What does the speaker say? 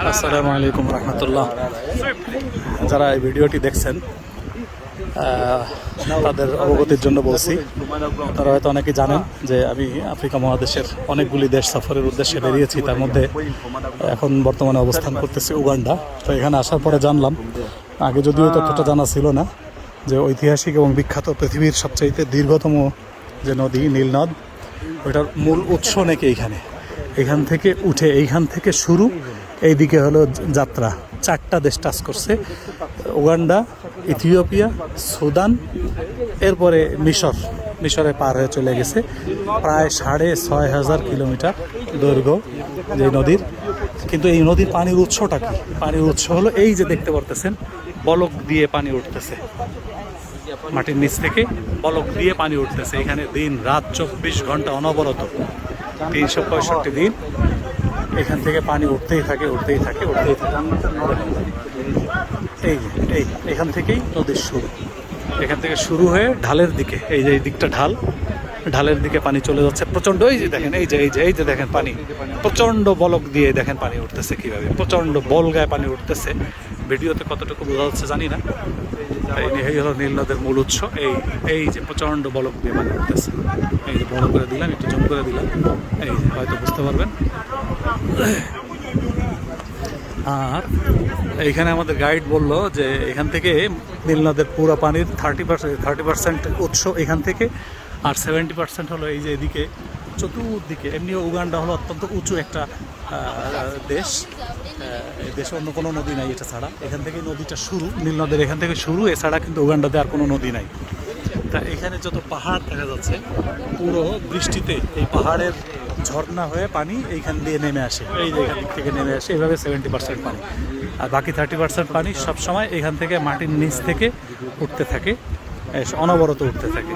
আসসালামু আলাইকুম রহমতুল্লাহ। যারা এই ভিডিওটি দেখছেন তাদের অবগতির জন্য বলছি, তারা হয়তো অনেকেই জানেন যে আমি আফ্রিকা মহাদেশের অনেকগুলি দেশ সফরের উদ্দেশ্যে বেরিয়েছি। তার মধ্যে এখন বর্তমানে অবস্থান করতেছি উগান্ডা। তো এখানে আসার পরে জানলাম, আগে যদিও তথ্যটা জানা ছিল না, যে ঐতিহাসিক এবং বিখ্যাত পৃথিবীর সবচাইতে দীর্ঘতম যে নদী নীলনদ, ওইটার মূল উৎস নাকি এখান থেকে উঠে এইখান থেকে শুরু, এইদিকে হলো যাত্রা। 4টা দেশ টাচ করছে: উগান্ডা, ইথিওপিয়া, সুদান, এরপরে মিশরে পার হয়ে চলে গেছে। প্রায় 6,500 কিলোমিটার দৈর্ঘ্য যে নদীর। কিন্তু এই নদীর পানির উৎসটা কি? পানির উৎস হলো এই যে দেখতে পারতেছেন, বলক দিয়ে পানি উঠতেছে, মাটির নিচ থেকে বলক দিয়ে পানি উঠতেছে। এখানে দিন রাত 24 ঘন্টা অনবরত 365 দিন এখান থেকে পানি উঠতেই থাকে। এই এখান থেকেই নদীর শুরু। এখান থেকে শুরু হয়ে ঢালের দিকে, এই যে এই দিকটা ঢালের দিকে পানি চলে যাচ্ছে প্রচণ্ড। এই যে দেখেন, এই যে দেখেন পানি প্রচণ্ড বলক দিয়ে দেখেন পানি উঠতেছে কীভাবে, প্রচণ্ড বল গায়ে পানি উঠতেছে। ভিডিওতে কতটুকু বোঝা যাচ্ছে জানি না। এই হলো নীল নদের মূল উৎস। এই যে প্রচণ্ড বলক দিয়ে পানি উঠতেছে। এই যে বড় করে দিলাম, একটু জম করে দিলাম, এই যে হয়তো বুঝতে পারবেন। আর এইখানে আমাদের গাইড বলল যে এখান থেকে নীল নদের পুরো পানির 30% উৎস এখান থেকে, আর 70% হলো এই যে এদিকে চতুর্দিকে। এমনিও উগান্ডা হলো অত্যন্ত উঁচু একটা দেশ। এই দেশে অন্য কোনো নদী নাই এটা ছাড়া। এখান থেকে নদীটা শুরু, নীল নদের এখান থেকে শুরু, এছাড়া কিন্তু উগান্ডাতে আর কোনো নদী নাই। তা এখানে যত পাহাড় দেখা যাচ্ছে, পুরো বৃষ্টিতে এই পাহাড়ের ঝর্ণা হয়ে পানি এইখান দিয়ে নেমে আসে। এই যে এখান থেকে নেমে আসে, এইভাবে 70% পানি। আর বাকি 30% পানি সবসময় এখান থেকে মাটির নিচ থেকে উঠতে থাকে, অনবরত উঠতে থাকে।